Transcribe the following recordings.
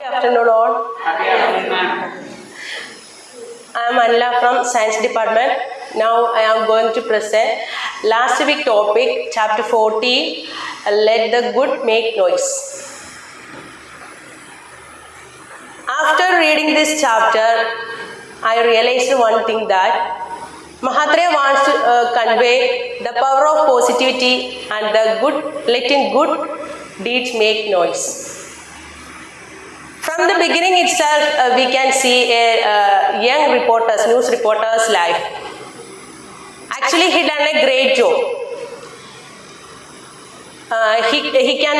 Afternoon all. Happy afternoon, ma'am. I am Anila from Science Department. Now I am going to present last week topic, chapter 40, Let the Good Make Noise. After reading this chapter, I realized one thing, that Mahatria wants to convey the power of positivity and the good, letting good deeds make noise. From the beginning itself, we can see a young news reporter's life. Actually, he done a great job. He can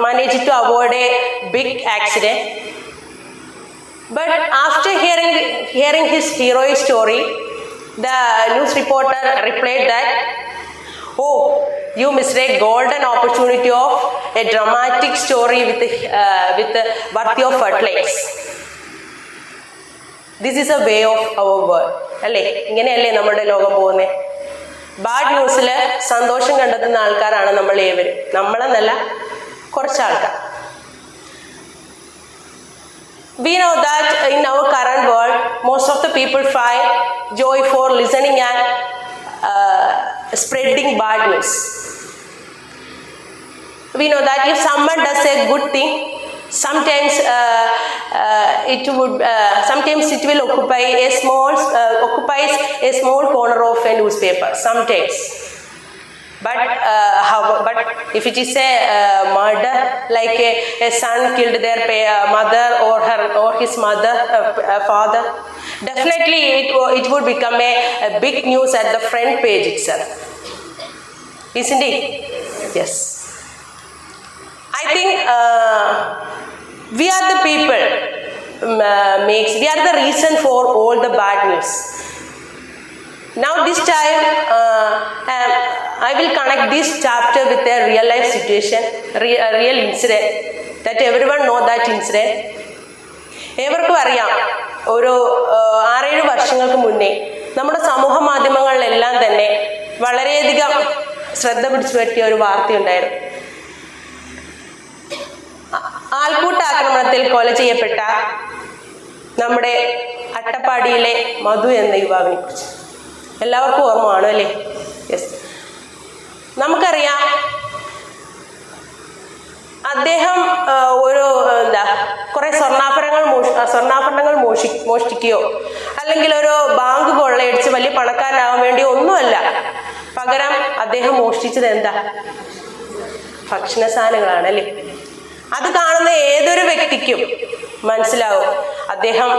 manage to avoid a big accident. But after hearing his heroic story, the news reporter replied that, "Oh, you missed a golden opportunity of a dramatic story with worthy of headlines. This is a way of our world." അല്ലേ, ഇങ്ങനെയല്ലേ നമ്മുടെ ലോകം പോകുന്നത്? Bad ന്യൂസിൽ സന്തോഷം കണ്ടെത്തുന്ന ആൾക്കാരാണ് നമ്മൾ ഏവരും. നമ്മളെന്നല്ല, കുറച്ച് ആൾക്കാർ. We know that in our current world, most of the people find joy for listening and spreading bad news. We know that if someone does a good thing, sometimes it will occupies a small corner of a newspaper. Sometimes. But if it is a murder, like a son killed their mother or his father, definitely it would become a big news at the front page itself. Isn't it? Yes. I think we are the people. We are the reason for all the bad news. Now this time I will connect this chapter with a real life situation, a real incident that everyone know that incident. ഏവർക്കും അറിയാം, ഒരു 6-7 വർഷങ്ങൾക്ക് മുന്നേ നമ്മുടെ സമൂഹ മാധ്യമങ്ങളിലെല്ലാം തന്നെ വളരെയധികം ശ്രദ്ധ പിടിച്ചു പറ്റിയ ഒരു വാർത്തയുണ്ടായിരുന്നു. ആൾക്കൂട്ടാക്രമണത്തിൽ കൊല ചെയ്യപ്പെട്ട നമ്മുടെ അട്ടപ്പാടിയിലെ മധു എന്ന യുവാവിനെ കുറിച്ച് എല്ലാവർക്കും ഓർമ്മ കാണും അല്ലേ? യെസ്. നമുക്കറിയാം, അദ്ദേഹം കുറെ സ്വർണ്ണാഭരണങ്ങൾ മോഷ്ടിക്കുകയോ അല്ലെങ്കിൽ ഒരു ബാങ്ക് കൊള്ളയടിച്ച് വലിയ പണക്കാരനാകാൻ വേണ്ടി ഒന്നുമല്ല. പകരം അദ്ദേഹം മോഷ്ടിച്ചത് എന്താ? ഭക്ഷണ സാധനങ്ങളാണ് അല്ലേ? അത് കാണുന്ന ഏതൊരു വ്യക്തിക്കും മനസ്സിലാവും, അദ്ദേഹം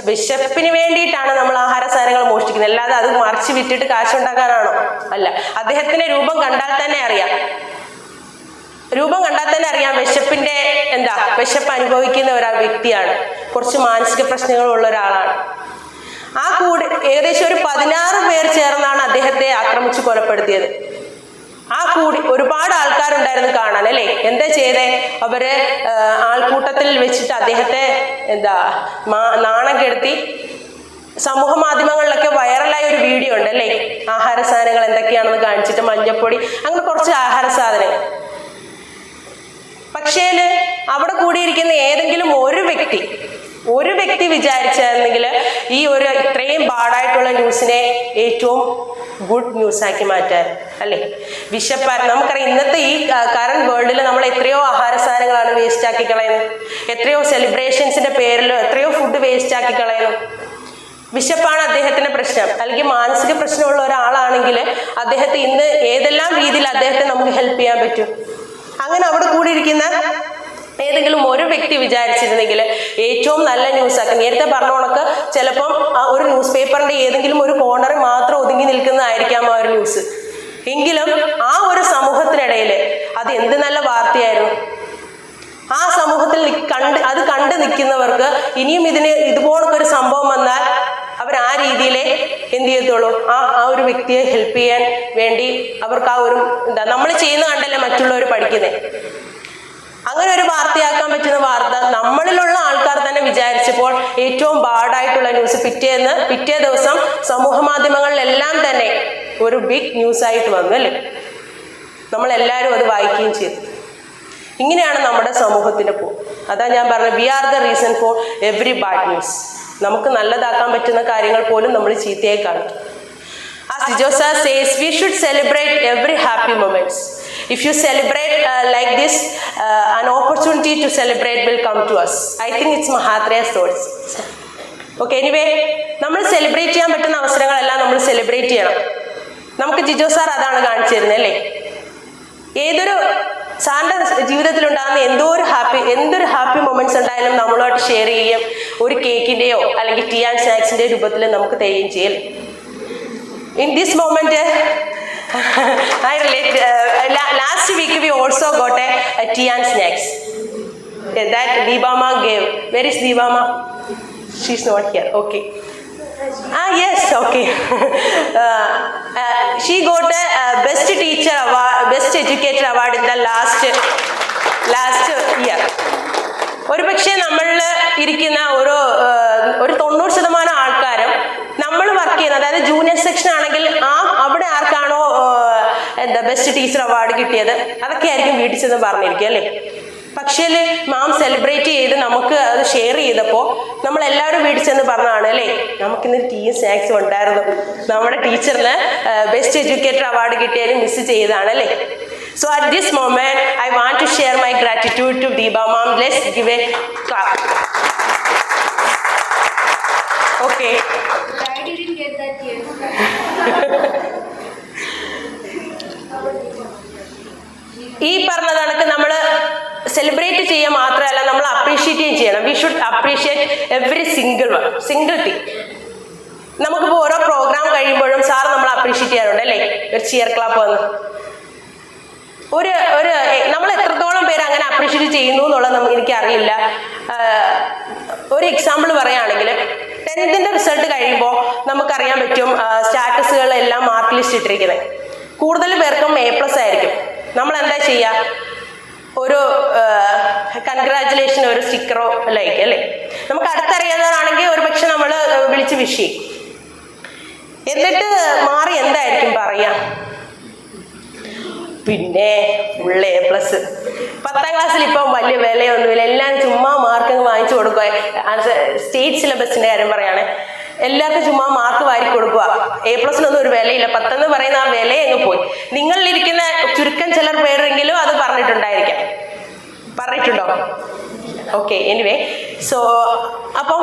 വിശപ്പിന് വേണ്ടിയിട്ടാണ് നമ്മൾ ആഹാര സാധനങ്ങൾ മോഷ്ടിക്കുന്നത്, അല്ലാതെ അത് മറിച്ച് വിറ്റിട്ട് കാശുണ്ടാക്കാനാണോ? അല്ല. അദ്ദേഹത്തിന്റെ രൂപം കണ്ടാൽ തന്നെ അറിയാം വിശപ്പ് അനുഭവിക്കുന്ന വ്യക്തിയാണ്. കുറച്ച് മാനസിക പ്രശ്നങ്ങളുള്ള ഒരാളാണ്. ഏകദേശം ഒരു 16 പേർ ചേർന്നാണ് അദ്ദേഹത്തെ ആക്രമിച്ച് കൊലപ്പെടുത്തിയത്. ഒരുപാട് ആൾക്കാരുണ്ടായിരുന്നു കാണാൻ അല്ലേ? എന്താ ചെയ്തേ? അവര് ആൾക്കൂട്ടത്തിൽ വെച്ചിട്ട് അദ്ദേഹത്തെ നാണം കെടുത്തി. സമൂഹ മാധ്യമങ്ങളിലൊക്കെ വൈറലായ ഒരു വീഡിയോ ഉണ്ട് അല്ലേ? ആഹാര സാധനങ്ങൾ എന്തൊക്കെയാണെന്ന് കാണിച്ചിട്ട്, മഞ്ഞപ്പൊടി, അങ്ങനെ കുറച്ച് ആഹാര സാധനങ്ങൾ. പക്ഷേ അവിടെ കൂടിയിരിക്കുന്ന ഏതെങ്കിലും ഒരു വ്യക്തി വിചാരിച്ചായിരുന്നെങ്കിൽ ഈ ഇത്രയും ബാഡായിട്ടുള്ള ന്യൂസിനെ ഏറ്റവും ഗുഡ് ന്യൂസാക്കി മാറ്റാൻ അല്ലേ? നമുക്കറിയാം, ഇന്നത്തെ ഈ കറന്റ് വേൾഡിൽ നമ്മൾ എത്രയോ ആഹാര സാധനങ്ങളാണ് വേസ്റ്റ് ആക്കി കളയുന്നത്. എത്രയോ സെലിബ്രേഷൻസിന്റെ പേരിൽ എത്രയോ ഫുഡ് വേസ്റ്റ് ആക്കി കളയുന്നു. വിശപ്പാണ് അദ്ദേഹത്തിന്റെ പ്രശ്നം, അല്ലെങ്കിൽ മാനസിക പ്രശ്നമുള്ള ഒരാളാണെങ്കിൽ അദ്ദേഹത്തെ ഇന്ന് ഏതെല്ലാം രീതിയിൽ അദ്ദേഹത്തെ നമുക്ക് ഹെൽപ്പ് ചെയ്യാൻ പറ്റും? അങ്ങനെ അവിടെ കൂടിയിരിക്കുന്ന ഏതെങ്കിലും ഒരു വ്യക്തി വിചാരിച്ചിരുന്നെങ്കിൽ ഏറ്റവും നല്ല ന്യൂസ് ആക്കി. നേരത്തെ പറഞ്ഞ കണക്ക് ചിലപ്പം ഒരു ന്യൂസ് പേപ്പറിന്റെ ഏതെങ്കിലും ഒരു കോർണറിൽ മാത്രം ഒതുങ്ങി നിൽക്കുന്നതായിരിക്കാം ആ ഒരു ന്യൂസ്. എങ്കിലും ആ ഒരു സമൂഹത്തിനിടയിൽ അത് എന്ത് നല്ല വാർത്തയായിരുന്നു. ആ സമൂഹത്തിൽ അത് കണ്ടു നിൽക്കുന്നവർക്ക് ഇനിയും ഇതുപോലൊക്കെ ഒരു സംഭവം വന്നാൽ അവർ ആ രീതിയിലെ എന്ത് ചെയ്യത്തുള്ളൂ, ആ ഒരു വ്യക്തിയെ ഹെൽപ്പ് ചെയ്യാൻ വേണ്ടി അവർക്ക് നമ്മൾ ചെയ്യുന്ന കണ്ടല്ലേ മറ്റുള്ളവർ പഠിക്കുന്നത്. അങ്ങനെ ഒരു വാർത്തയാക്കാൻ പറ്റുന്ന വാർത്ത നമ്മളിലുള്ള ആൾക്കാർ തന്നെ വിചാരിച്ചപ്പോൾ ഏറ്റവും ബാഡായിട്ടുള്ള ന്യൂസ് പിറ്റേ ദിവസം സമൂഹ മാധ്യമങ്ങളിലെല്ലാം തന്നെ ഒരു ബിഗ് ന്യൂസ് ആയിട്ട് വന്നു അല്ലേ? നമ്മളെല്ലാവരും അത് വായിക്കുകയും ചെയ്തു. ഇങ്ങനെയാണ് നമ്മുടെ സമൂഹത്തിന്റെ പോ. അതാ ഞാൻ പറഞ്ഞത്, we are the reason for every bad news. നമുക്ക് നല്ലതാക്കാൻ പറ്റുന്ന കാര്യങ്ങൾ പോലും നമ്മൾ ചീത്തയായി കാണിക്കും. As Jijo sir says, we should celebrate every happy moments. If you celebrate like this, an opportunity to celebrate will come to us. I think it's Mahatraya's thoughts. Okay, anyway, നമ്മൾ celebrate ചെയ്യാൻ പറ്റുന്ന അവസരങ്ങളെല്ലാം നമ്മൾ celebrate ചെയ്യണം. നമുക്ക് Jijo sir അതാണ് കാണിച്ചു തരുന്നത് അല്ലേ? ഏതൊരു സാറിൻ്റെ ജീവിതത്തിൽ ഉണ്ടാകുന്ന എന്തൊരു ഹാപ്പി മൊമെന്റ്സ് ഉണ്ടായാലും നമ്മളോട്ട് ഷെയർ ചെയ്യുകയും ഒരു കേക്കിൻ്റെയോ അല്ലെങ്കിൽ ടീ ആൻഡ് സ്നാക്സിൻ്റെ രൂപത്തിൽ നമുക്ക് തരികയും ചെയ്യൽ. In this moment, I relate. Last week we also got a tea and snacks that Deebama gave. Where is Deebama? She's not here. Okay. Yes. Okay. She got a best teacher award, best educator award in the last year. ഒരു പക്ഷേ നമ്മളിൽ ഇരിക്കുന്ന ഒരു 90% ആൾക്കാരും നമ്മൾ work ചെയ്യുന്ന, അതായത് junior section ആണെങ്കിൽ അവിടെ ആർക്കാണോ ബെസ്റ്റ് ടീച്ചർ അവാർഡ് കിട്ടിയത് അതൊക്കെ ആയിരിക്കും വീട്ടിൽ ചെന്ന് പറഞ്ഞിരിക്കുക അല്ലേ? പക്ഷേ മാം സെലിബ്രേറ്റ് ചെയ്ത് നമുക്ക് അത് ഷെയർ ചെയ്തപ്പോൾ നമ്മളെല്ലാവരും വീട്ടിൽ ചെന്ന് പറഞ്ഞതാണ് അല്ലേ, നമുക്കിന്നൊരു ടീയും സ്നാക്സും ഉണ്ടായിരുന്നു, നമ്മുടെ ടീച്ചറിന് ബെസ്റ്റ് എഡ്യൂക്കേറ്റർ അവാർഡ് കിട്ടിയാലും മിസ് ചെയ്തതാണ് അല്ലേ? So at this moment, I want to share my gratitude to Deeba ma'am. Let's give a clap. Okay. I didn't get that yet. ഈ പറഞ്ഞ കണക്ക് നമ്മൾ സെലിബ്രേറ്റ് ചെയ്യുക മാത്രമല്ല, നമ്മൾ അപ്രീഷിയേറ്റ് ചെയ്യണം. We should appreciate every single thing. നമുക്കിപ്പോൾ ഓരോ പ്രോഗ്രാം കഴിയുമ്പോഴും സാർ നമ്മൾ അപ്രീഷിയേറ്റ് ചെയ്യാറുണ്ട് അല്ലേ? ഒരു ചിയർ ക്ലാപ്പ് വന്ന് നമ്മൾ എത്രത്തോളം പേര് അങ്ങനെ അപ്രീഷിയേറ്റ് ചെയ്യുന്നു എന്നുള്ളത് എനിക്കറിയില്ല. ഒരു എക്സാമ്പിൾ പറയുകയാണെങ്കിൽ 10th റിസൾട്ട് കഴിയുമ്പോൾ നമുക്കറിയാൻ പറ്റും സ്റ്റാറ്റസുകളെല്ലാം മാർക്ക് ലിസ്റ്റ് ഇട്ടിരിക്കുന്നത്. കൂടുതൽ പേർക്കും A+ ആയിരിക്കും. നമ്മൾ എന്താ ചെയ്യുക? ഒരു കൺഗ്രാജുലേഷൻ, ഒരു സ്റ്റിക്കറോ ലൈക്ക് അല്ലേ? നമുക്ക് അടുത്തറിയാവുന്നതാണെങ്കിൽ ഒരു പക്ഷെ നമ്മൾ വിളിച്ച് വിഷ് ചെയ്യും. എന്നിട്ട് മാറി എന്തായിരിക്കും പറയുക? പിന്നെ ഫുൾ A+. 10th ക്ലാസ്സിൽ ഇപ്പം വലിയ വിലയൊന്നുമില്ല, എല്ലാവരും ചുമ്മാ മാർക്ക് വാങ്ങിച്ചു കൊടുക്കുക. സ്റ്റേറ്റ് സിലബസിന്റെ കാര്യം പറയുകയാണ്, എല്ലാവർക്കും ചുമ്മാ മാർക്ക് വാരി കൊടുക്കുക. A+നൊന്നും ഒരു വിലയില്ല. 10 എന്ന് പറയുന്ന ആ വില അങ്ങ് പോയി. നിങ്ങളിലിരിക്കുന്ന ചുരുക്കം ചിലർ പേരെങ്കിലും അത് പറഞ്ഞിട്ടുണ്ടോ? ഓക്കെ, എനിവേ, സോ അപ്പോൾ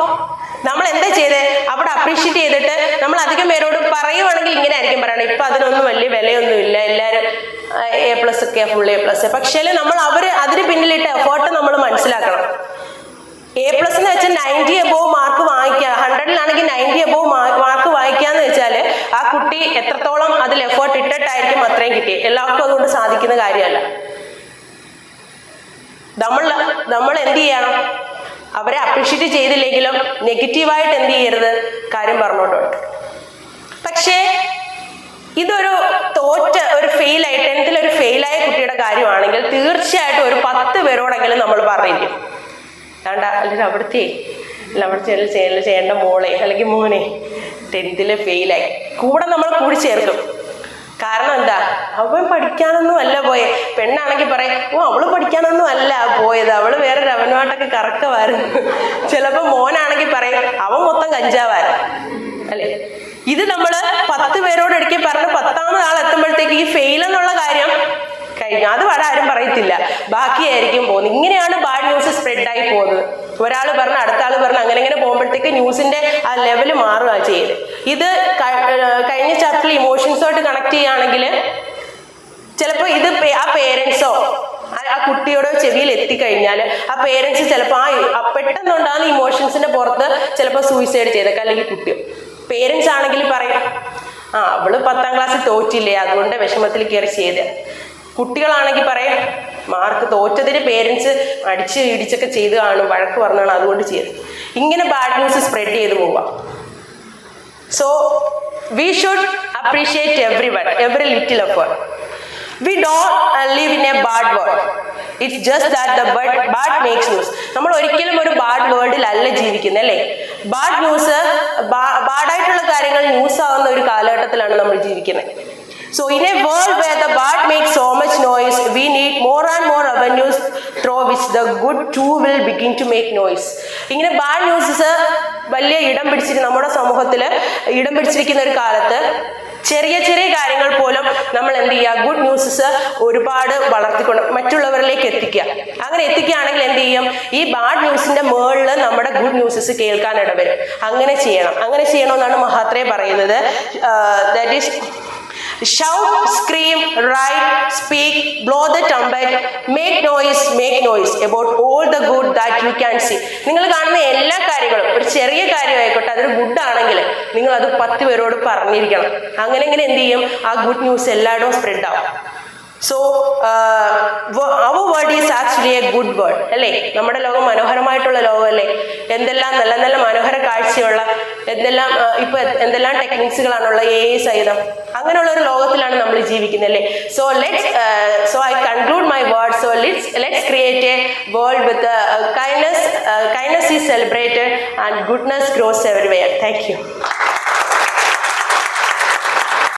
നമ്മൾ എന്താ ചെയ്തത്? അവിടെ അപ്രീഷിയേറ്റ് ചെയ്തിട്ട് നമ്മൾ അധികം പേരോട് പറയുവാണെങ്കിൽ ഇങ്ങനെ ആയിരിക്കും പറയണം, ഇപ്പം അതിനൊന്നും വലിയ വിലയൊന്നുമില്ല, എല്ലാവരും A+ ഒക്കെ ഫുൾ A+. പക്ഷേ നമ്മൾ അതിന് പിന്നിലിട്ട് എഫേർട്ട് നമ്മൾ മനസ്സിലാക്കണം. A+ എന്ന് വെച്ചാൽ 90 above മാർക്ക് വാങ്ങിക്കുക. 100-ലാണെങ്കിൽ 90 above മാർക്ക് വാങ്ങിക്കാന്ന് വെച്ചാൽ ആ കുട്ടി എത്രത്തോളം അതിൽ എഫേർട്ട് ഇട്ടിട്ടായിരിക്കും അത്രയും കിട്ടി. എല്ലാവർക്കും അതുകൊണ്ട് സാധിക്കുന്ന കാര്യമല്ല. നമ്മൾ എന്ത് ചെയ്യണം? അവരെ അപ്രീഷിയേറ്റ് ചെയ്തില്ലെങ്കിലും നെഗറ്റീവായിട്ട് എന്ത് ചെയ്യരുത്? കാര്യം പറഞ്ഞോണ്ട്. പക്ഷേ ഇതൊരു ഒരു ഫെയിലായി 10th ഒരു ഫെയിലായ കുട്ടിയുടെ കാര്യമാണെങ്കിൽ തീർച്ചയായിട്ടും ഒരു 10 പേരോടെങ്കിലും നമ്മൾ പറഞ്ഞിരിക്കും. അല്ലെങ്കിൽ അവിടുത്തെ ചെയ്യേണ്ട മോളെ അല്ലെങ്കിൽ മോനെ 10th ഫെയിലായി, കൂടെ നമ്മൾ കൂടി ചേർക്കും. കാരണം എന്താ? അവൻ പഠിക്കാനൊന്നും അല്ല പോയെ. പെണ്ണാണെങ്കിൽ പറയും, അവള് പഠിക്കാനൊന്നും അല്ല പോയത്, അവള് വേറെ രവനുമായിട്ടൊക്കെ കറക്കമായിരുന്നു. ചിലപ്പോൾ മോനാണെങ്കിൽ പറയും, അവൻ മൊത്തം കഞ്ചാവായിരുന്നു അല്ലേ? ഇത് നമ്മൾ 10 പേരോട് ഇടയ്ക്ക് പറഞ്ഞ് 10ാമത് ആൾ എത്തുമ്പോഴത്തേക്ക് ഈ ഫെയിൽ എന്നുള്ള കാര്യം കഴിഞ്ഞു. അത് അവിടെ ആരും പറയത്തില്ല, ബാക്കിയായിരിക്കും പോകുന്നത്. ഇങ്ങനെയാണ് ബാഡ് ന്യൂസ് സ്പ്രെഡായി പോകുന്നത്. ഒരാൾ പറഞ്ഞ് അടുത്ത ആൾ പറഞ്ഞ് അങ്ങനെ പോകുമ്പോഴത്തേക്ക് ന്യൂസിന്റെ ആ ലെവല് മാറുകയാണ് ചെയ്ത്. ഇത് കഴിഞ്ഞ ചാപ്റ്ററിൽ ഇമോഷൻസുമായിട്ട് കണക്ട് ചെയ്യുകയാണെങ്കിൽ ചിലപ്പോൾ ഇത് ആ പേരൻസോ ആ കുട്ടിയുടെ ചെവിയിൽ എത്തിക്കഴിഞ്ഞാൽ ആ പേരൻസ് ചിലപ്പോൾ പെട്ടെന്നുണ്ടാകുന്ന ഇമോഷൻസിന്റെ പുറത്ത് ചിലപ്പോൾ സൂയിസൈഡ് ചെയ്തേക്കാം. അല്ലെങ്കിൽ കുട്ടിയോ പേരൻസ് ആണെങ്കിൽ പറയും, അവള് 10ാം ക്ലാസ്സിൽ തോറ്റില്ലേ, അതുകൊണ്ട് വിഷമത്തിൽ കയറി ചെയ്ത്. കുട്ടികളാണെങ്കിൽ പറയും, മാർക്ക് തോറ്റതിന് പേരൻസ് ഇടിച്ചൊക്കെ ചെയ്ത് കാണും, വഴക്ക് പറഞ്ഞാണ്, അതുകൊണ്ട് ചെയ്ത്. ഇങ്ങനെ ബാഡ് ന്യൂസ് സ്പ്രെഡ് ചെയ്ത് പോവാം. So we should appreciate every little effort. We don't live in a bad world. It's just that the bad makes news. നമ്മൾ ഒരിക്കലും ഒരു ബാഡ് വേൾഡിൽ അല്ല ജീവിക്കുന്നത് അല്ലേ? ബാഡായിട്ടുള്ള കാര്യങ്ങൾ ന്യൂസ് ആവുന്ന ഒരു കാലഘട്ടത്തിലാണ് നമ്മൾ ജീവിക്കുന്നത്. So in a world where the bad makes so much noise, we need more and more avenues through which the good too will begin to make noise. ഇങ്ങനെ ബാഡ് ന്യൂസസ് വലിയ ഇടം പിടിച്ചിട്ട് നമ്മുടെ സമൂഹത്തിൽ ഇടം പിടിച്ചിരിക്കുന്ന ഒരു കാലത്ത് ചെറിയ ചെറിയ കാര്യങ്ങൾ പോലും നമ്മൾ എന്ത് ചെയ്യുക, ഗുഡ് ന്യൂസസ് ഒരുപാട് വളർത്തിക്കൊണ്ട് മറ്റുള്ളവരിലേക്ക് എത്തിക്കുക. അങ്ങനെ എത്തിക്കുകയാണെങ്കിൽ എന്ത് ചെയ്യും, ഈ ബാഡ് ന്യൂസിന്റെ മുകളിൽ നമ്മുടെ ഗുഡ് ന്യൂസസ് കേൾക്കാൻ ഇടവരും. അങ്ങനെ ചെയ്യണമെന്നാണ് മഹാത്രേ പറയുന്നത്. That is shout, scream, write, speak, blow the trumpet, make noise about all the good that you can see. നിങ്ങൾ കാണുന്ന എല്ലാ കാര്യങ്ങളും ഒരു ചെറിയ കാര്യമായിക്കോട്ടെ, അതൊരു ഗുഡ് ആണെങ്കിൽ നിങ്ങൾ അത് 10 പേരോട് പറഞ്ഞിരിക്കണം. അങ്ങനെ എന്ത് ചെയ്യും, ആ ഗുഡ് ന്യൂസ് എല്ലായിടവും സ്പ്രെഡ് ആവും. So our world is actually a good world, അല്ലേ? നമ്മുടെ ലോകം മനോഹരമായിട്ടുള്ള ലോകമല്ലേ? എന്തെല്ലാം നല്ല നല്ല മനോഹര കാഴ്ചയുള്ള എന്തെല്ലാം ടെക്നിക്സുകളാണുള്ള AI സഹിതം അങ്ങനെയുള്ള ഒരു ലോകത്തിലാണ് നമ്മൾ ജീവിക്കുന്നത്, അല്ലേ? So I conclude my words. So let's create a world with kindness is celebrated and goodness grows everywhere. Thank you.